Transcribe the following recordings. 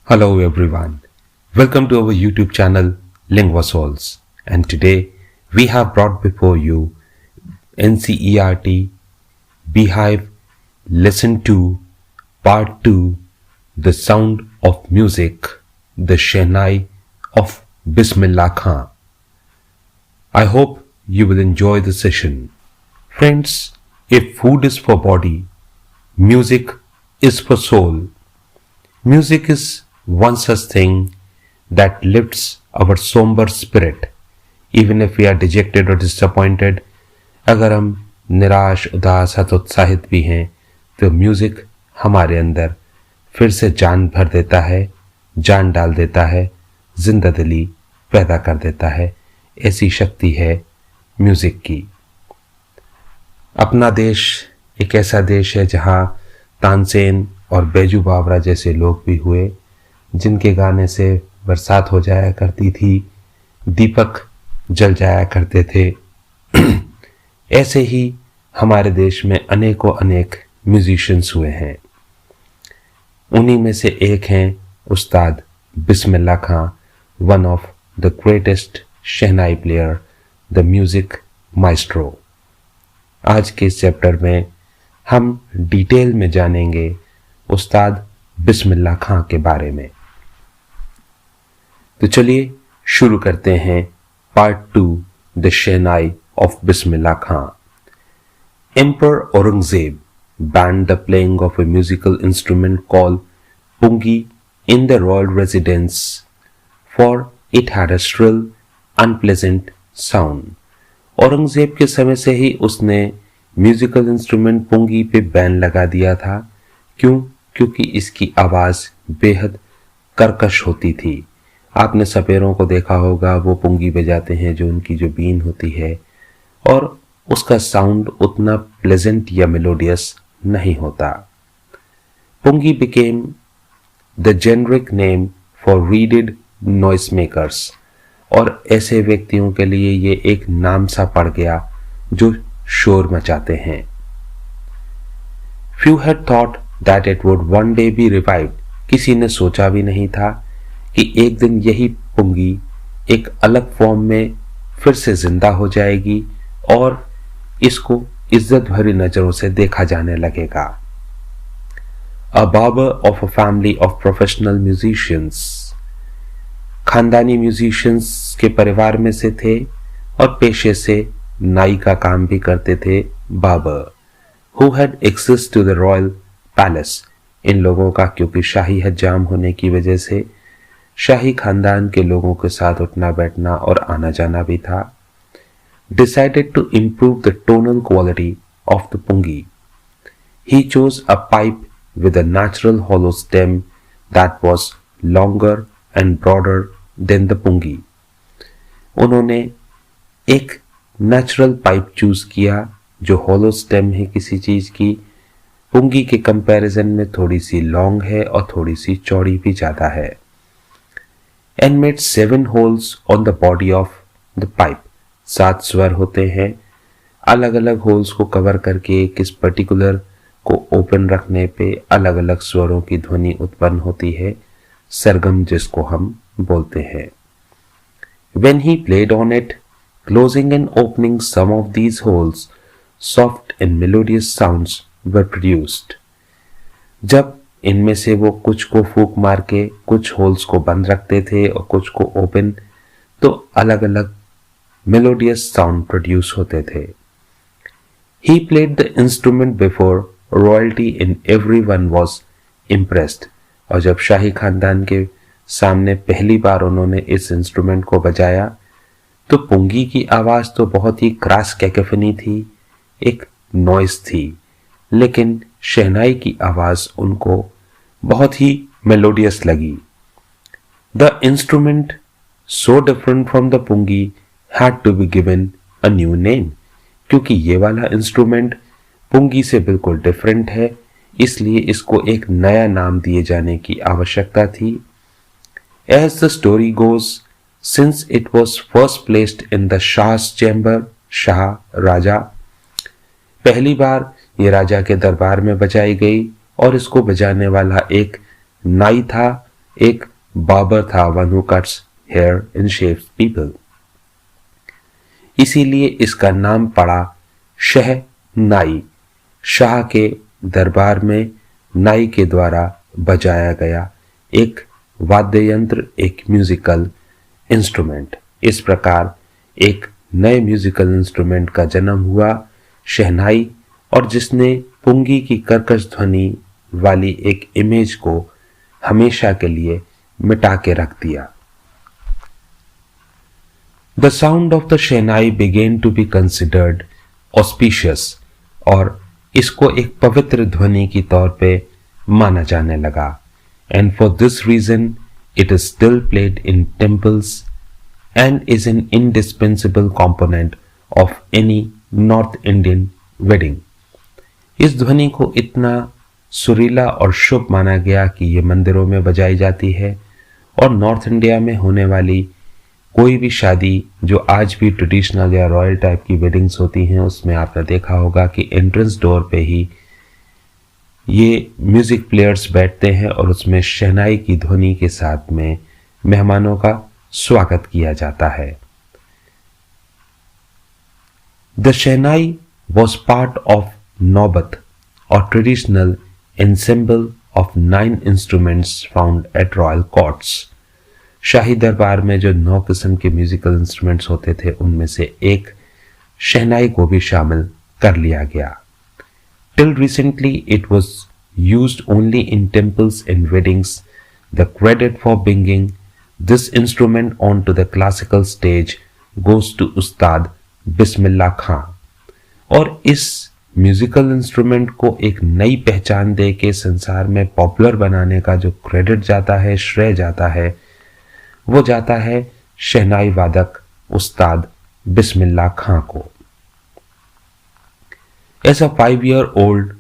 Hello everyone. Welcome to our YouTube channel Lingua Souls. And today we have brought before you NCERT Beehive Lesson 2 Part 2 The Sound of Music The Shehnai of Bismillah Khan. I hope you will enjoy the session. Friends, if food is for body, music is for soul. Music is one such thing that lifts our somber spirit, even if we are dejected or disappointed. अगर हम निराश, उदास, हतोत्साहित भी हैं, तो music हमारे अंदर फिर से जान भर देता है, जान डाल देता है, जिंदा दिली पैदा कर देता है. ऐसी शक्ति है म्यूजिक की. अपना देश एक ऐसा देश है जहां तानसेन और बैजू बावरा जैसे लोग भी हुए, जिनके गाने से बरसात हो जाया करती थी, दीपक जल जाया करते थे. ऐसे ही हमारे देश में अनेकों अनेक म्यूजिशियंस हुए हैं. उन्हीं में से एक हैं Ustad Bismillah Khan, one of the greatest shehnai player, the music maestro. आज के इस चैप्टर में हम डिटेल में जानेंगे उस्ताद बिस्मिल्लाह खां के बारे में. तो चलिए शुरू करते हैं part 2 the shehnai of Bismillah Khan. Emperor Aurangzeb banned the playing of a musical instrument called pungi in the royal residence, for it had a shrill, unpleasant sound. Aurangzeb के समय से ही उसने म्यूजिकल इंस्ट्रूमेंट पुंगी पे बैन लगा दिया था. क्यों? क्योंकि इसकी आवाज बेहद कर्कश होती थी. आपने सपेरों को देखा होगा, वो पुंगी बजाते हैं, जो उनकी जो बीन होती है, और उसका साउंड उतना प्लेजेंट या मेलोडियस नहीं होता. Pungi became the generic name for reeded noise makers, और ऐसे व्यक्तियों के लिए ये एक नाम सा पड़ गया जो शोर मचाते हैं. Few had thought that it would one day be revived. किसी ने सोचा भी नहीं था कि एक दिन यही पुंगी एक अलग फॉर्म में फिर से जिंदा हो जाएगी और इसको इज्जत भरी नजरों से देखा जाने लगेगा. A barber of a family of professional musicians, खानदानी म्यूजिशियंस के परिवार में से थे और पेशे से नाई का काम भी करते थे. Babar who had access to the royal palace, इन लोगों का क्योंकि शाही हज्जाम होने की वजह से शाही खानदान के लोगों के साथ उठना बैठना और आना जाना भी था, decided to improve the tonal quality of the pungi. He chose a pipe with a natural hollow stem that was longer and broader than the pungi. उन्होंने एक नेचुरल पाइप चूज किया जो हॉलो स्टेम है किसी चीज की, पुंगी के comparison में थोड़ी सी लॉन्ग है और थोड़ी सी चौड़ी भी ज्यादा है. And made 7 holes on the body of the pipe. 7 स्वर होते हैं. अलग अलग होल्स को कवर करके किस पर्टिकुलर को ओपन रखने पे अलग अलग स्वरों की ध्वनि उत्पन्न होती है, सरगम जिसको हम बोलते हैं. When he played on it, closing and opening some of these holes, soft and melodious sounds were produced. जब इनमें से वो कुछ को फूंक मार के कुछ होल्स को बंद रखते थे और कुछ को ओपन, तो अलग अलग मेलोडियस साउंड प्रोड्यूस होते थे. He played the instrument before royalty and everyone was impressed. और जब शाही खानदान के सामने पहली बार उन्होंने इस इंस्ट्रूमेंट को बजाया तो पुंगी की आवाज तो बहुत ही क्रास कैकोफनी थी, एक नॉइस थी, लेकिन शहनाई की आवाज उनको बहुत ही मेलोडियस लगी. The instrument so different from the pungi had to be given a new name. क्योंकि ये वाला इंस्ट्रूमेंट पुंगी से बिल्कुल डिफरेंट है, इसलिए इसको एक नया नाम दिए जाने की आवश्यकता थी. As the story goes, since it was first placed in the Shah's chamber, Shah राजा, पहली बार ये राजा के दरबार में बजाई गई और इसको बजाने वाला एक नाई था एक बार्बर था, one who cuts hair and shaves people. इसीलिए इसका नाम पड़ा शहनाई। शाह के दरबार में नाई के द्वारा बजाया गया एक वाद्य यंत्र, एक म्यूजिकल इंस्ट्रूमेंट। इस प्रकार एक नए म्यूजिकल इंस्ट्रूमेंट का जन्म हुआ, शहनाई, और जिसने पुंगी की कर्कश ध्वनि वाली एक इमेज को हमेशा के लिए मिटा के रख दिया। The sound of the shehnai began to be considered auspicious, और इसको एक पवित्र ध्वनि की तौर पे माना जाने लगा। And for this reason it is still played in temples and is an indispensable component of any North Indian wedding। इस ध्वनि को इतना सुरीला और शुभ माना गया कि ये मंदिरों में बजाई जाती है, और नॉर्थ इंडिया में होने वाली कोई भी शादी जो आज भी ट्रेडिशनल या रॉयल टाइप की वेडिंग्स होती हैं, उसमें आपने देखा होगा कि एंट्रेंस डोर पे ही ये म्यूजिक प्लेयर्स बैठते हैं और उसमें शहनाई की ध्वनि के साथ में मेहमानों का स्वागत किया जाता है। The shehnai was part of नौबत, और traditional ensemble of 9 instruments found at royal courts। शाही दरबार में जो 9 किस्म के म्यूजिकल इंस्ट्रूमेंट्स होते थे, उनमें से एक शहनाई को भी शामिल कर लिया गया। Till recently it was used only in temples and weddings। The credit for bringing this instrument onto the classical stage goes to उस्ताद बिस्मिल्लाह खां। और इस म्यूजिकल इंस्ट्रूमेंट को एक नई पहचान दे के संसार में पॉपुलर बनाने का जो क्रेडिट जाता है, श्रेय जाता है, वो जाता है शहनाई वादक उस्ताद बिस्मिल्लाह खां को। As a 5-year-old,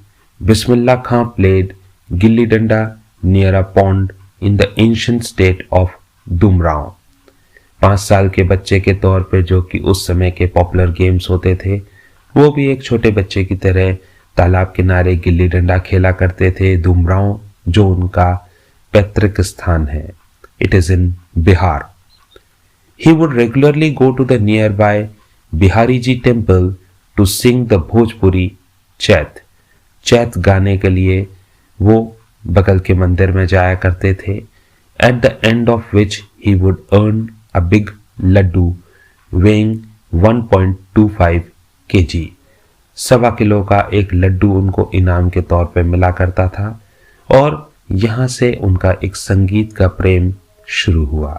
Bismillah Khan played gilli danda near a pond in the ancient state of Dumrao। 5 साल के बच्चे के तौर पे, जो कि उस समय के पॉपुलर गेम्स होते थे, वो भी एक छोटे बच्चे की तरह तालाब किनारे गिल्ली डंडा खेला करते थे। दुमराव जो उनका पैतृक स्थान है, it is in Bihar. He would regularly go to the nearby Bihari ji temple to sing the Bhojpuri Chait. चैत गाने के लिए वो बगल के मंदिर में जाया करते थे। At the end of which he would earn a big laddu weighing 1.25 kg। 1.25 kilo का एक लड्डू उनको इनाम के तौर पे मिला करता था, और यहां से उनका एक संगीत का प्रेम शुरू हुआ।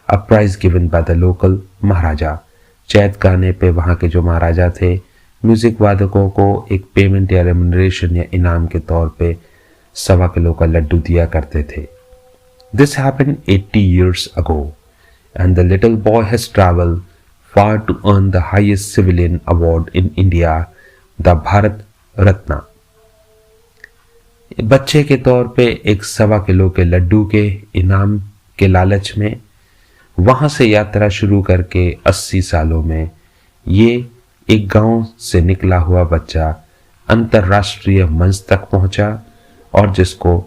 A prize given by the local maharaja. चैत गाने पे वहां के जो महाराजा थे, म्यूजिक वादकों को एक पेमेंट या रेम्युनरेशन या इनाम के तौर पे 1.25 किलो का लड्डू दिया करते थे। This happened 80 years ago and the little boy has traveled far to earn the highest civilian award in India, the Bharat Ratna. बच्चे के तौर पे एक 1.25 किलो के लड्डू के इनाम के लालच में वहां से यात्रा शुरू करके 80 सालों में ये एक गांव से निकला हुआ बच्चा अंतर्राष्ट्रीय मंच तक पहुंचा, और जिसको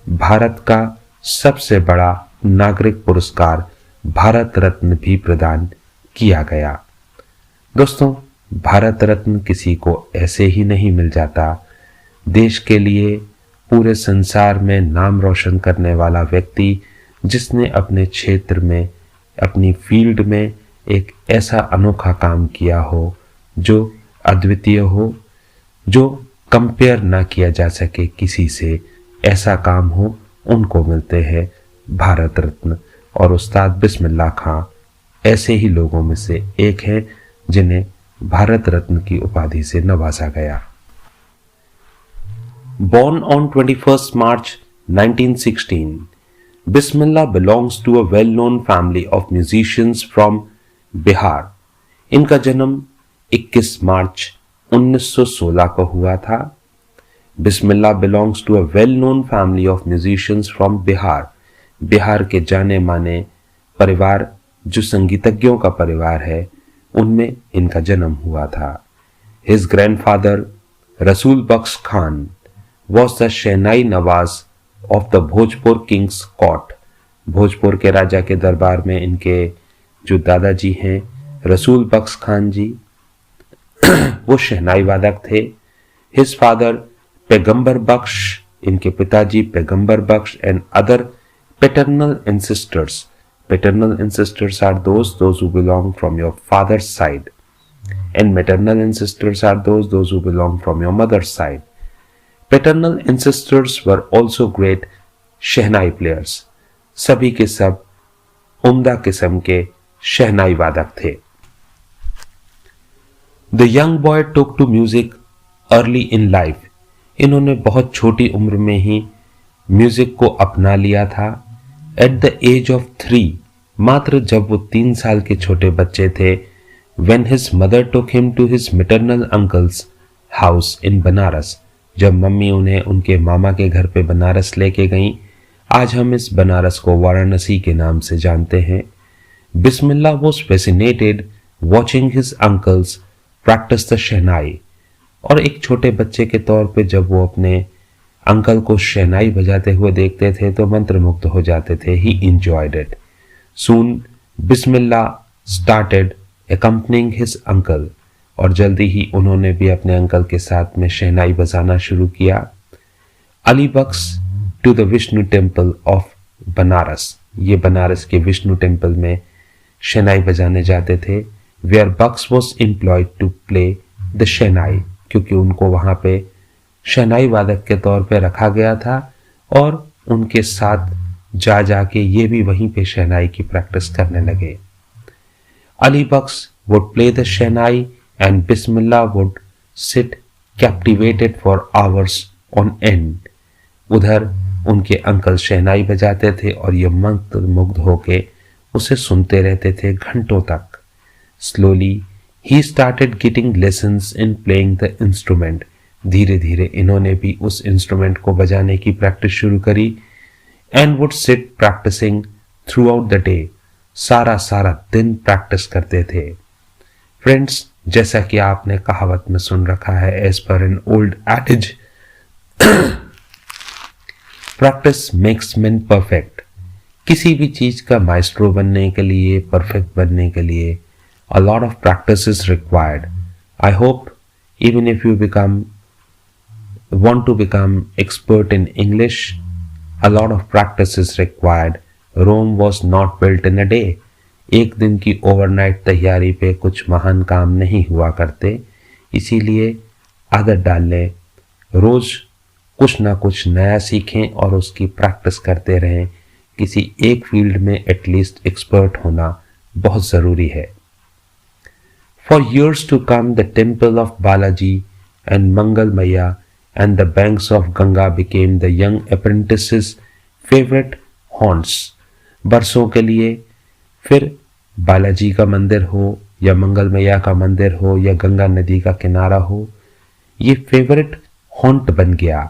भारत का सबसे बड़ा नागरिक पुरस्कार भारत रत्न भी प्रदान किया गया। दोस्तों, भारत रत्न किसी को ऐसे ही नहीं मिल जाता। देश के लिए पूरे संसार में नाम रोशन करने वाला व्यक्ति, जिसने अपने क्षेत्र में, अपनी फील्ड में एक ऐसा अनोखा काम किया हो जो अद्वितीय हो, जो कंपेयर ना किया जा सके किसी से, ऐसा काम हो, उनको मिलते हैं भारत रत्न। और उस्ताद बिस्मिल्लाह खां ऐसे ही लोगों में से एक हैं जिन्हें भारत रत्न की उपाधि से नवाजा गया। Born on 21st March 1916, Bismillah belongs to a well-known family of musicians from Bihar. इनका जन्म 21 मार्च 1916 को हुआ था। Bismillah belongs to a well known family of musicians from Bihar. Bihar के जाने माने परिवार, जो संगीतज्ञों का परिवार है, उनमें इनका जन्म हुआ था। His grandfather Rasool Bakhsh Khan was the shehnai nawaz of the Bhojpur kings court. Bhojpur के राजा के दरबार में इनके जो दादाजी हैं रसूल बख्श खान जी, वो शहनाई वादक थे। हिज फादर पैगंबर बख्श, इनके पिताजी Paigambar Bakhsh, and other paternal ancestors. Paternal ancestors are those who belong from your father's side, and maternal ancestors are those who belong from your mother's side. Paternal ancestors were also great shehnai players. सभी के सब उम्दा किस्म के शहनाई वादक थे। The young boy took to music early in life. इन्होंने बहुत छोटी उम्र में ही म्यूजिक को अपना लिया था। At the age of 3, मात्र जब वो 3 साल के छोटे बच्चे थे, when his mother took him to his maternal uncle's house in Banaras, जब मम्मी उन्हें उनके मामा के घर पे बनारस लेके गईं, आज हम इस बनारस को वाराणसी के नाम से जानते हैं। बिस्मिल्लाह was fascinated watching his uncles practice the शहनाई, और एक छोटे बच्चे के तौर पे जब वो अपने अंकल को शहनाई बजाते हुए देखते थे तो मंत्रमुग्ध हो जाते थे। He enjoyed it. Soon Bismillah started accompanying his uncle, और जल्दी ही उन्होंने भी अपने अंकल के साथ में शहनाई बजाना शुरू किया। अली बख्श to the Vishnu temple of Banaras, ये बनारस के विष्णु टेम्पल में शहनाई बजाने जाते थे। Where Bucks was employed to play the शहनाई, क्योंकि उनको वहां पे शहनाई वादक के तौर पे रखा गया था, और उनके साथ जा जाके ये भी वहीं पे शहनाई की प्रैक्टिस करने लगे। अली बख्श would play the shehnai and Bismillah would sit captivated for hours on end. उधर उनके अंकल शहनाई बजाते थे और ये मंत्रमुग्ध होके उसे सुनते रहते थे घंटों तक। Slowly he started getting lessons in playing the instrument. धीरे धीरे इन्होंने भी उस इंस्ट्रूमेंट को बजाने की प्रैक्टिस शुरू करी। And would sit practising throughout the day, सारा सारा दिन प्रैक्टिस करते थे। फ्रेंड्स, जैसा कि आपने कहावत में सुन रखा है, as per an old adage, practice makes man perfect. किसी भी चीज का माइस्ट्रो बनने के लिए, परफेक्ट बनने के लिए a lot of practice is required. I hope even if you want to become expert in English, a lot of practice is required. Rome was not built in a day. एक दिन की overnight तैयारी पे कुछ महान काम नहीं हुआ करते, इसीलिए आदत डाल लें, रोज कुछ ना कुछ नया सीखें और उसकी प्रैक्टिस करते रहें। किसी एक फील्ड में एटलीस्ट एक्सपर्ट होना बहुत ज़रूरी है। For years to come, the temple of Balaji and Mangal Maya and the banks of Ganga became the young apprentices' favorite haunts. बरसों के लिए फिर बालाजी का मंदिर हो या मंगल मैया का मंदिर हो या गंगा नदी का किनारा हो, ये फेवरेट हॉन्ट बन गया।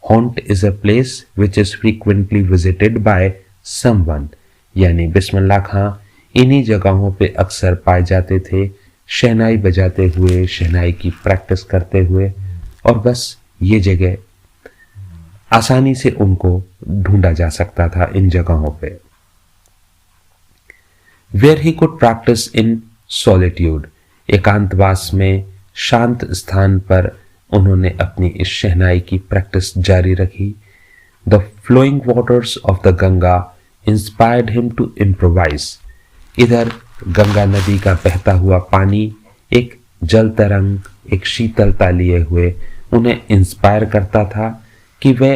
Haunt is a place which is frequently visited by someone, यानी बिस्मिल्लाह खां इन्हीं जगहों पे अक्सर पाए जाते थे, शहनाई बजाते हुए, शहनाई की प्रैक्टिस करते हुए, और बस ये जगह आसानी से उनको ढूंढा जा सकता था इन जगहों पे। Where he could practise in solitude, एकांतवास में शांत स्थान पर उन्होंने अपनी इस शहनाई की प्रैक्टिस जारी रखी। The flowing waters of the Ganga inspired him to improvise, इधर गंगा नदी का बहता हुआ पानी एक जल तरंग, एक शीतलता लिए हुए उन्हें इंस्पायर करता था कि वे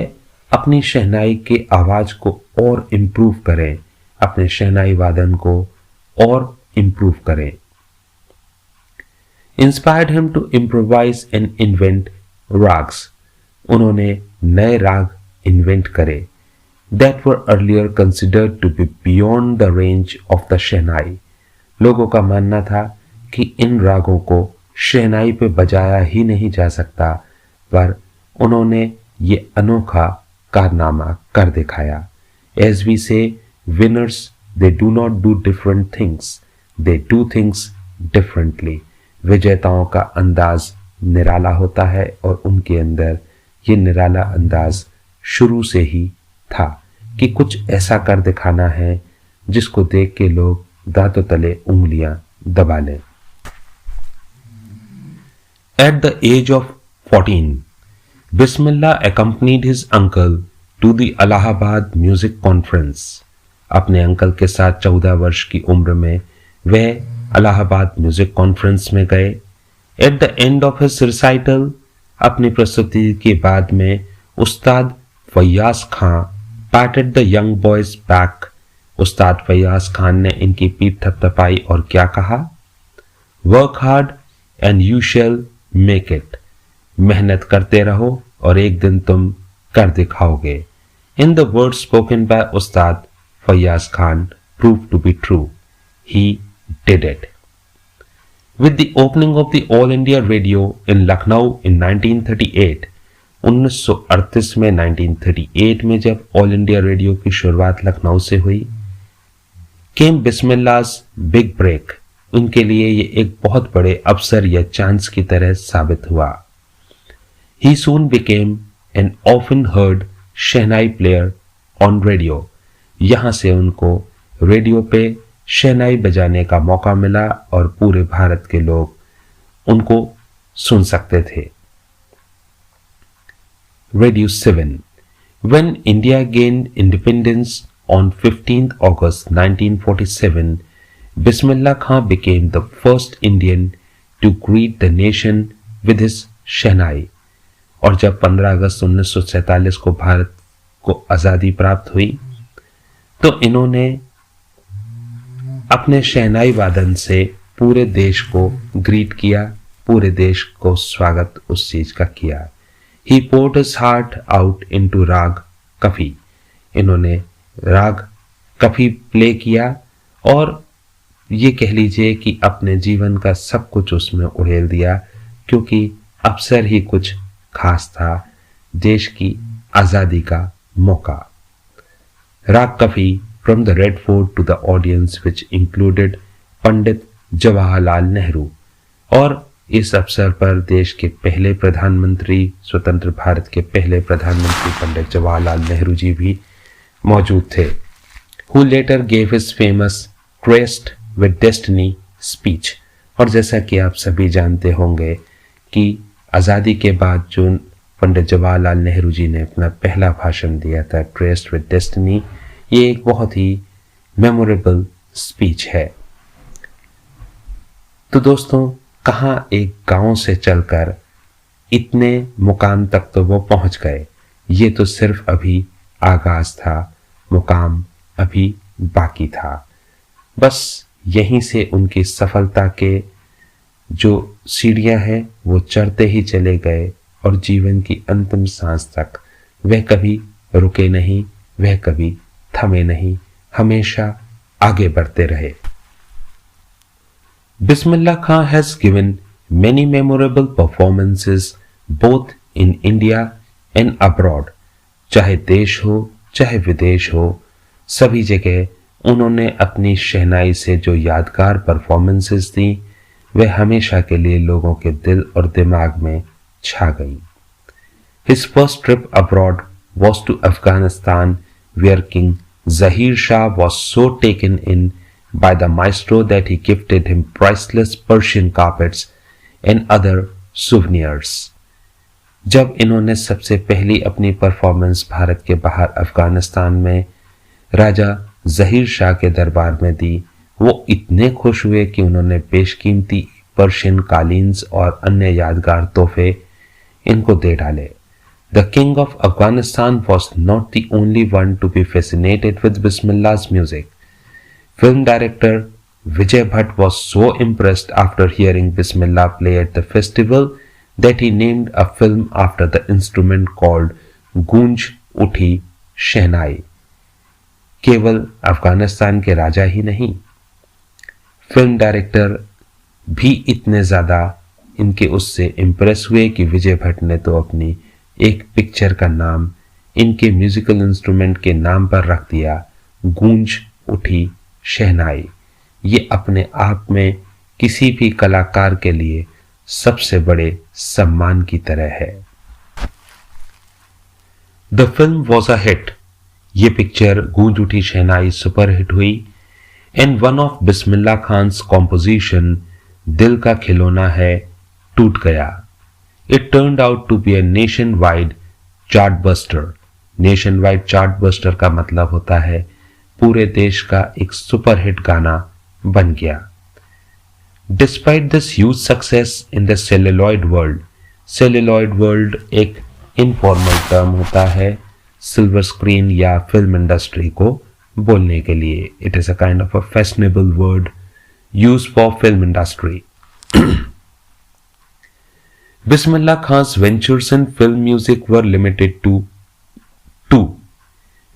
अपनी शहनाई के आवाज को और इम्प्रूव करें, अपने शहनाई वादन को और इम्प्रूव करें। Inspired him to improvise and invent ragas, उन्होंने नए राग इन्वेंट करे that were earlier considered to be beyond the range of the shehnai. लोगों का मानना था कि इन रागों को शहनाई पे बजाया ही नहीं जा सकता, पर उन्होंने ये अनोखा कारनामा कर दिखाया। एज वी से winners they do not do different things, they do things differently. विजेताओं का अंदाज निराला होता है और उनके अंदर ये निराला अंदाज शुरू से ही था। कि कुछ ऐसा कर दिखाना है जिसको देख के लोग दांतों तले उंगलियां दबा लें। At the age of 14, Bismillah accompanied his uncle to the Allahabad Music Conference. अपने अंकल के साथ 14 वर्ष की उम्र में वह इलाहाबाद म्यूजिक कॉन्फ्रेंस में गए। At the end of his recital, अपनी प्रस्तुति के बाद में उस्ताद फैयाज खां patted the young boy's back. उस्ताद फैयाज खान ने इनकी पीठ थपथपाई और क्या कहा? Work hard and you shall make it. मेहनत करते रहो और एक दिन तुम कर दिखाओगे। In the words spoken by Ustad Faiyaz Khan proved to be true. He did it. With the opening of the All India Radio in Lucknow in 1938, 1938 में 1938 में जब ऑल इंडिया रेडियो की शुरुआत लखनऊ से हुई, केम बिस्मिल्लाह's बिग ब्रेक। उनके लिए ये एक बहुत बड़े अवसर या चांस की तरह साबित हुआ। He soon became an often heard shehnai player on radio. यहां से उनको रेडियो पे शहनाई बजाने का मौका मिला और पूरे भारत के लोग उनको सुन सकते थे। Radio 7. When India gained independence on 15th August 1947, Bismillah Khan became the first Indian to greet the nation with his शहनाई। और जब 15 अगस्त 1947 को भारत को आज़ादी प्राप्त हुई तो इन्होंने अपने शहनाई वादन से पूरे देश को ग्रीट किया, पूरे देश को स्वागत उस चीज का किया। He poured his heart out into राग कफी। इन्होंने राग कफी प्ले किया और ये कह लीजिए कि अपने जीवन का सब कुछ उसमें उड़ेल दिया, क्योंकि अवसर ही कुछ खास था, देश की आजादी का मौका। राग coffee from the Red Fort to the audience which included Pandit Jawaharlal Nehru. और इस अवसर पर देश के पहले प्रधानमंत्री, स्वतंत्र भारत के पहले प्रधानमंत्री पंडित जवाहरलाल नेहरू जी भी मौजूद थे। Who later gave his famous Traced with Destiny speech। और जैसा कि आप सभी जानते होंगे कि आज़ादी के बाद जो पंडित जवाहरलाल नेहरू जी ने अपना पहला भाषण दिया था, Traced with Destiny, ये एक बहुत ही मेमोरेबल स्पीच है। तो दोस्तों, कहाँ एक गांव से चलकर इतने मुकाम तक तो वो पहुंच गए। ये तो सिर्फ अभी आगाज था, मुकाम अभी बाकी था। बस यहीं से उनकी सफलता के जो सीढ़ियां हैं वो चढ़ते ही चले गए और जीवन की अंतिम सांस तक वह कभी रुके नहीं, वह कभी थमे नहीं, हमेशा आगे बढ़ते रहे। Bismillah Khan has given many memorable performances both in India and abroad। चाहे देश हो चाहे विदेश हो, सभी जगह उन्होंने अपनी शहनाई से जो यादगार परफॉर्मेंसेस दी वे हमेशा के लिए लोगों के दिल और दिमाग में छा गई। His first trip abroad was to Afghanistan, where King Zahir Shah was so taken in by the maestro that he gifted him priceless Persian carpets and other souvenirs। जब इन्होंने सबसे पहली अपनी परफॉर्मेंस भारत के बाहर अफगानिस्तान में राजा जहीर शाह के दरबार में दी, वो इतने खुश हुए कि उन्होंने बेशकीमती पर्शियन कालीन्स और अन्य यादगार तोहफे इनको दे डाले। The king of Afghanistan was not the only one to be fascinated with Bismillah's music। Film director Vijay Bhatt was so impressed after hearing Bismillah play at the festival that he named a film after the instrument called गूंज उठी शहनाई। केवल अफगानिस्तान के राजा ही नहीं, film director भी इतने ज्यादा इनके उससे impress हुए कि विजय भट्ट ने तो अपनी एक पिक्चर का नाम इनके म्यूजिकल इंस्ट्रूमेंट के नाम पर रख दिया, गूंज उठी शहनाई। ये अपने आप में किसी भी कलाकार के लिए सबसे बड़े सम्मान की तरह है। The film was a hit. ये पिक्चर गूंज उठी शहनाई सुपरहिट हुई and one of Bismillah Khan's composition दिल का खिलौना है टूट गया। It turned out to be a nationwide chartbuster. Nationwide chartbuster का मतलब होता है पूरे देश का एक सुपरहिट गाना बन गया। Despite this huge success in the celluloid world, celluloid world एक इनफॉर्मल टर्म होता है सिल्वर स्क्रीन या फिल्म इंडस्ट्री को बोलने के लिए। It is a kind of a fashionable word use for film industry. Bismillah Khan's ventures in film music were limited to two: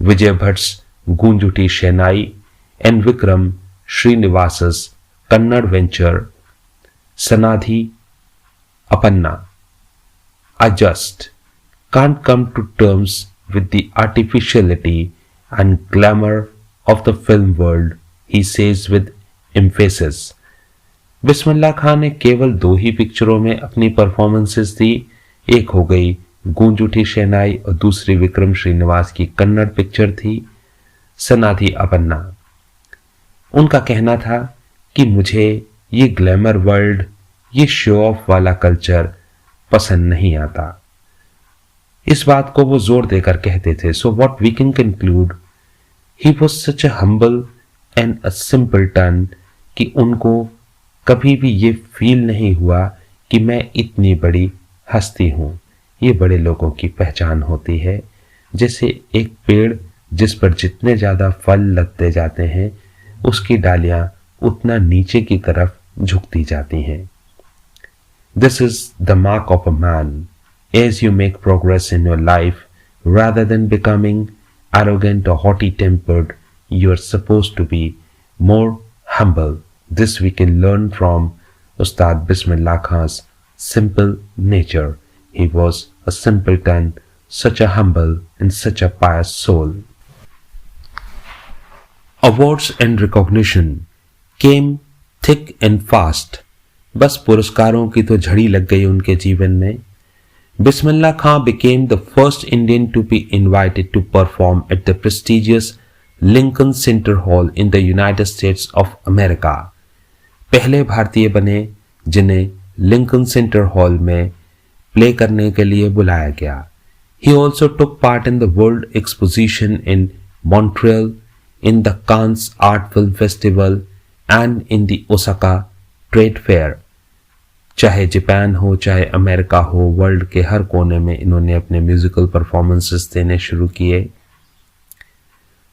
Vijay Bhatt's Goonj Uthi Shehnai and Vikram Srinivasa's Kannada venture Sanadhi Apanna. I just can't come to terms with the artificiality and glamour of the film world, he says with emphasis. Bismillah Khan ने केवल 2 ही पिक्चरों में अपनी performances दी। एक हो गई गूंज उठी शहनाई और दूसरी विक्रम श्रीनिवास की कन्नड़ पिक्चर थी सनाधि अपन्ना। उनका कहना था कि मुझे ये ग्लैमर वर्ल्ड, ये शो ऑफ वाला कल्चर पसंद नहीं आता। इस बात को वो जोर देकर कहते थे। So what we can conclude, he was such a humble and a simpleton कि उनको कभी भी ये फील नहीं हुआ कि मैं इतनी बड़ी हस्ती हूं। ये बड़े लोगों की पहचान होती है। जैसे एक पेड़ जिस पर जितने ज्यादा फल लगते जाते हैं उसकी डालियां उतना नीचे की तरफ झुकती जाती हैं। This is the mark of a man. As you make progress in your life rather than becoming arrogant or haughty tempered, you are supposed to be more humble. This we can learn from Ustad Bismillah Khan's simple nature. He was a simpleton, such a humble and such a pious soul. Awards and recognition came thick and fast. बस पुरस्कारों की तो झड़ी लग गई उनके जीवन में। Bismillah Khan became the first Indian to be invited to perform at the prestigious Lincoln Center Hall in the United States of America. पहले भारतीय बने जिन्हें लिंकन सेंटर हॉल में प्ले करने के लिए बुलाया गया। He also took part in the World Exposition in Montreal, in the Cannes Art Film Festival and in the Osaka Trade Fair. चाहे जापान हो चाहे अमेरिका हो, वर्ल्ड के हर कोने में इन्होंने अपने म्यूजिकल परफॉर्मेंसेस देने शुरू किए।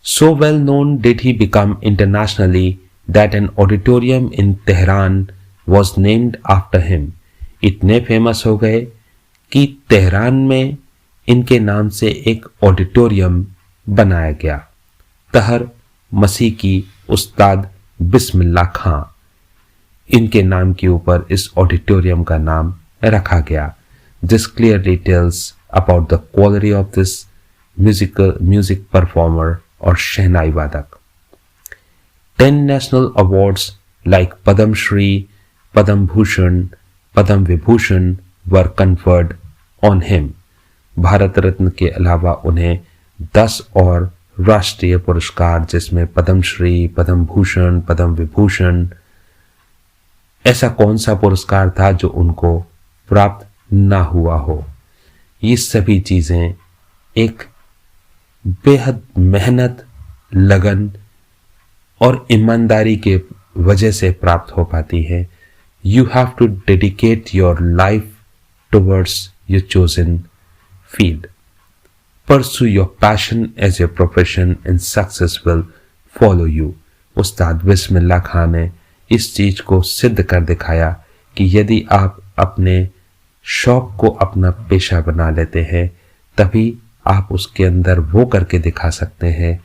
So well known did he become internationally that an auditorium in Tehran was named after him. इतने फेमस हो गए कि तेहरान में इनके नाम से एक ऑडिटोरियम बनाया गया। तहर मसीह की उस्ताद बिस्मिल्लाह खां, इनके नाम के ऊपर इस ऑडिटोरियम का नाम रखा गया। This clearly tells about the quality of this music performer और शहनाई वादक। 10 national awards like Padam Shri, Padam Bhushan, Padam Vibhushan were conferred on him. Bharat Ratna के अलावा उन्हें 10 और राष्ट्रीय पुरस्कार जिसमें पद्म श्री, पद्म भूषण, पद्म विभूषण, ऐसा कौन सा पुरस्कार था जो उनको प्राप्त ना हुआ हो। ये सभी चीजें एक बेहद मेहनत, लगन और ईमानदारी के वजह से प्राप्त हो पाती है। You have to dedicate your life towards your chosen field. Pursue your passion as your profession and success will follow you. उस्ताद बिस्मिल्लाह खान ने इस चीज को सिद्ध कर दिखाया कि यदि आप अपने शौक को अपना पेशा बना लेते हैं तभी आप उसके अंदर वो करके दिखा सकते हैं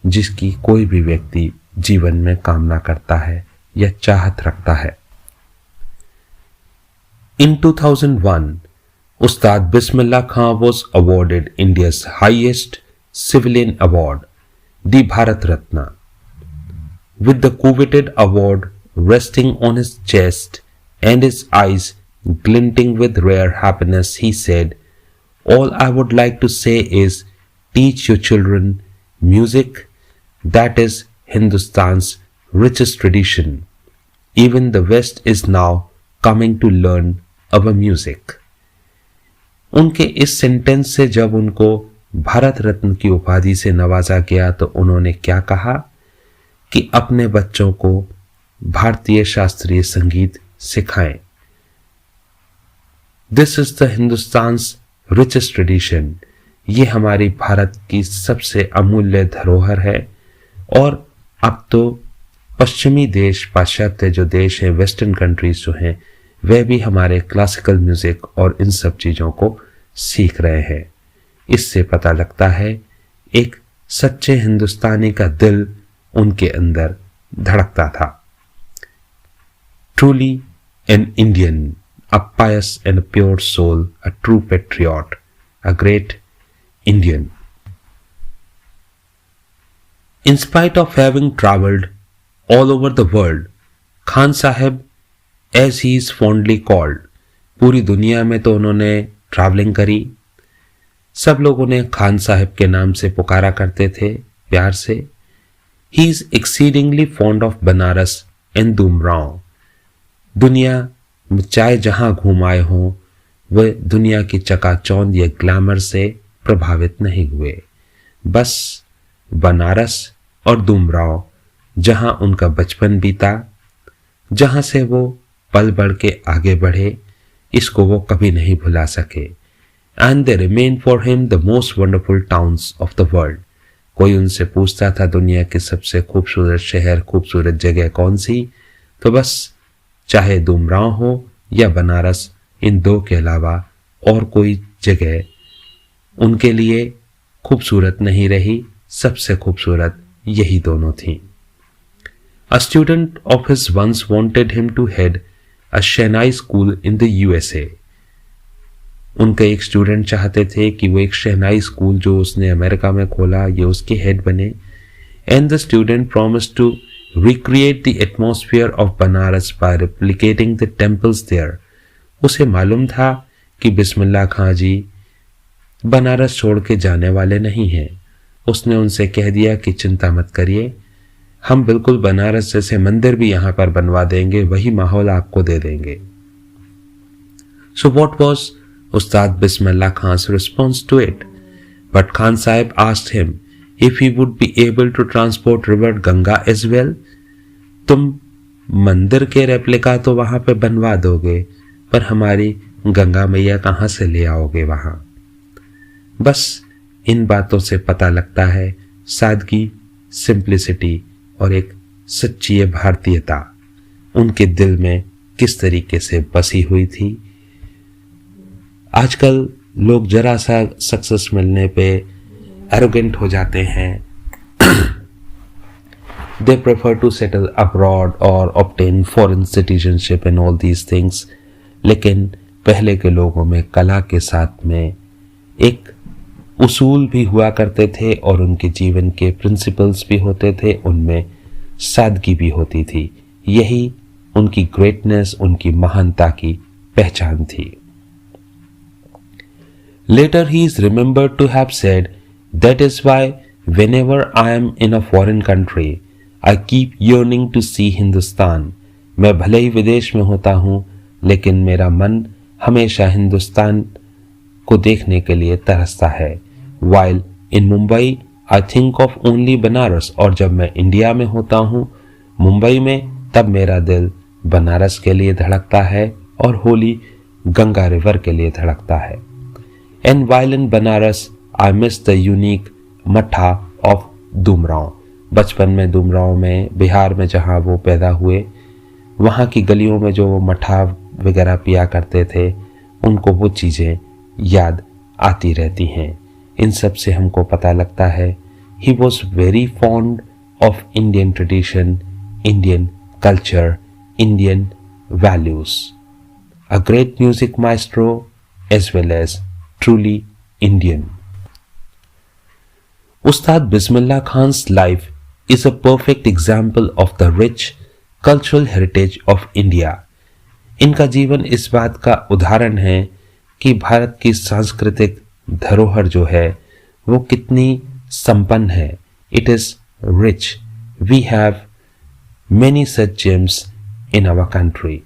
जिसकी कोई भी व्यक्ति जीवन में कामना करता है या चाहत रखता है। In 2001, Ustad Bismillah Khan was awarded India's highest civilian award, the Bharat Ratna. With the coveted award resting on his chest and his eyes glinting with rare happiness, he said, "All I would like to say is, teach your children, music that is Hindustan's richest tradition. Even the West is now coming to learn our music. उनके इस sentence से जब उनको भारत रत्न की उपाधि से नवाजा गया तो उन्होंने क्या कहा कि अपने बच्चों को भारतीय शास्त्रीय संगीत सिखाएं. This is the Hindustan's richest tradition. ये हमारी भारत की सबसे अमूल्य धरोहर है. और अब तो पश्चिमी देश, पाश्चात्य जो देश हैं, वेस्टर्न कंट्रीज जो हैं, वह भी हमारे क्लासिकल म्यूजिक और इन सब चीजों को सीख रहे हैं. इससे पता लगता है एक सच्चे हिंदुस्तानी का दिल उनके अंदर धड़कता था. Truly an Indian, a pious and a pure soul, a true patriot, a great Indian. In spite of having travelled all over the world, Khan Sahib, as he is fondly called, पूरी दुनिया में तो उन्होंने travelling करी. सब लोग उन्हें खान साहब के नाम से पुकारा करते थे प्यार से. He is exceedingly fond of Banaras and Dumraon. दुनिया चाहे जहां घूम आए हों, वह दुनिया की चकाचौंध या ग्लैमर से प्रभावित नहीं हुए. बस बनारस और डुमरांव, जहां उनका बचपन बीता, जहां से वो पल बढ़ के आगे बढ़े, इसको वो कभी नहीं भुला सके. And they remain for him the most wonderful towns of the world. कोई उनसे पूछता था दुनिया के सबसे खूबसूरत शहर, खूबसूरत जगह कौन सी, तो बस चाहे डुमरांव हो या बनारस, इन दो के अलावा और कोई जगह उनके लिए खूबसूरत नहीं रही. सबसे खूबसूरत यही दोनों थी. A student of his once wanted him to head a Shehnai school in the USA. उनके एक स्टूडेंट चाहते थे कि वो एक शहनाई स्कूल जो उसने अमेरिका में खोला, ये उसके हेड बने. And the student promised to recreate the atmosphere of Banaras by replicating the temples there. उसे मालूम था कि बिस्मिल्लाह खां जी बनारस छोड़ के जाने वाले नहीं हैं. उसने उनसे कह दिया कि चिंता मत करिए, हम बिल्कुल बनारस जैसे मंदिर भी यहां पर बनवा देंगे, वही माहौल आपको दे देंगे. So what was Ustad Bismillah Khan's response to it? But Khan Sahib asked him if he would be able to transport river Ganga as well. तुम मंदिर के रेप्लिका तो वहां पे बनवा दोगे, पर हमारी गंगा मैया कहां से ले आओगे वहां. बस इन बातों से पता लगता है सादगी, सिंप्लिसिटी और एक सच्ची भारतीयता उनके दिल में किस तरीके से बसी हुई थी. आजकल लोग जरा सा सक्सेस मिलने पे एरोगेंट हो जाते हैं. They prefer to settle abroad or obtain foreign citizenship and all these things. लेकिन पहले के लोगों में कला के साथ में एक उसूल भी हुआ करते थे और उनके जीवन के प्रिंसिपल्स भी होते थे, उनमें सादगी भी होती थी. यही उनकी ग्रेटनेस, उनकी महानता की पहचान थी. Later he is remembered to have said, that is why whenever I am in a foreign country, I keep yearning to see Hindustan. मैं भले ही विदेश में होता हूँ, लेकिन मेरा मन हमेशा हिंदुस्तान को देखने के लिए तरसता है. While in Mumbai, I think of only Banaras. और जब मैं इंडिया में होता हूँ, मुंबई में, तब मेरा दिल बनारस के लिए धड़कता है और होली गंगा रिवर के लिए धड़कता है. And while in Banaras, I miss the unique मठा of डुमरांव. बचपन में डुमरांव में, बिहार में जहाँ वो पैदा हुए, वहाँ की गलियों में जो वो मठा वगैरह पिया करते थे, उनको वो चीज़ें याद आती रहती हैं. इन सब से हमको पता लगता है he was very fond of Indian tradition, Indian culture, Indian values. A great music maestro as well as truly Indian. Ustad Bismillah Khan's life is a perfect example of the rich cultural heritage of India. इनका जीवन इस बात का उदाहरण है कि भारत की सांस्कृतिक धरोहर जो है वो कितनी संपन्न है. It is rich. We have many such gems in our country.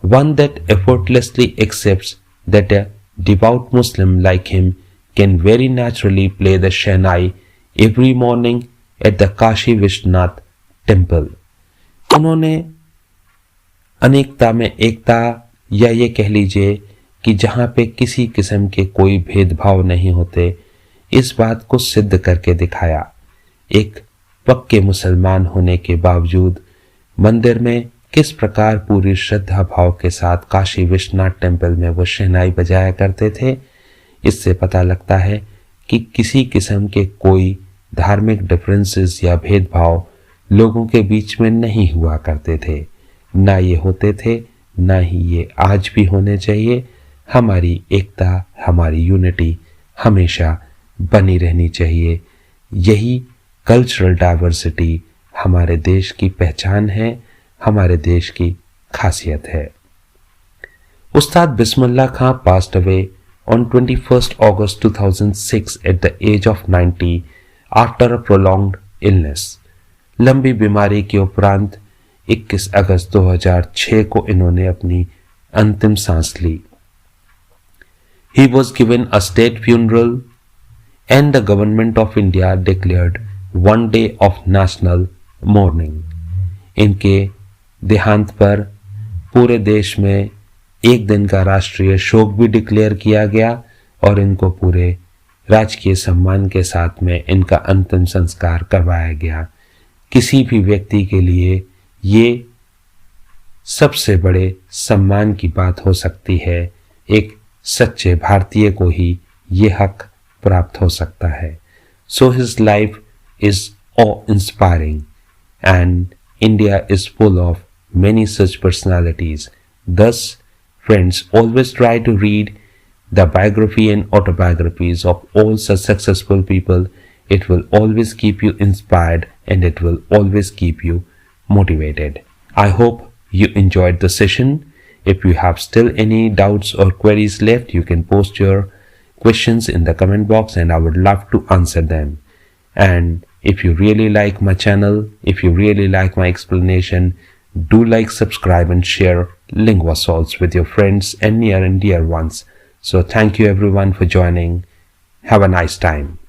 One that effortlessly accepts that a devout Muslim like him can very naturally play the Shehnai every morning at the Kashi Vishwanath temple. उन्होंने अनेकता में एकता, या ये कह लीजिए कि जहां पे किसी किस्म के कोई भेदभाव नहीं होते, इस बात को सिद्ध करके दिखाया। एक पक्के मुसलमान होने के बावजूद मंदिर में किस प्रकार पूरी श्रद्धा भाव के साथ काशी विश्वनाथ टेम्पल में वो शहनाई बजाया करते थे। इससे पता लगता है कि किसी किस्म के कोई धार्मिक डिफरेंसेस या भेदभाव लोगों के बीच में नहीं हुआ करते थे। ना ये होते थे, ना ही ये आज भी होने चाहिए। हमारी एकता, हमारी यूनिटी हमेशा बनी रहनी चाहिए। यही कल्चरल डाइवर्सिटी हमारे देश की पहचान है, हमारे देश की खासियत है। उस्ताद बिस्मिल्लाह खां passed away on 21st August 2006 at the age of 90 after a prolonged illness. लंबी बीमारी के उपरांत 21 अगस्त 2006 को इन्होंने अपनी अंतिम सांस ली। He was given a state funeral and the government of India declared one day of national mourning. इनके देहांत पर पूरे देश में एक दिन का राष्ट्रीय शोक भी डिक्लेयर किया गया और इनको पूरे राजकीय सम्मान के साथ में इनका अंतिम संस्कार करवाया गया। किसी भी व्यक्ति के लिए ये सबसे बड़े सम्मान की बात हो सकती है। एक सच्चे भारतीय को ही ये हक प्राप्त हो सकता है। So his life is awe-inspiring and India is full of many such personalities. Thus, friends, always try to read the biography and autobiographies of all such successful people. It will always keep you inspired and it will always keep you motivated. I hope you enjoyed the session. If you have still any doubts or queries left, you can post your questions in the comment box and I would love to answer them. And if you really like my channel, if you really like my explanation, do like, subscribe and share Lingua Solves with your friends and near and dear ones. So thank you everyone for joining. Have a nice time.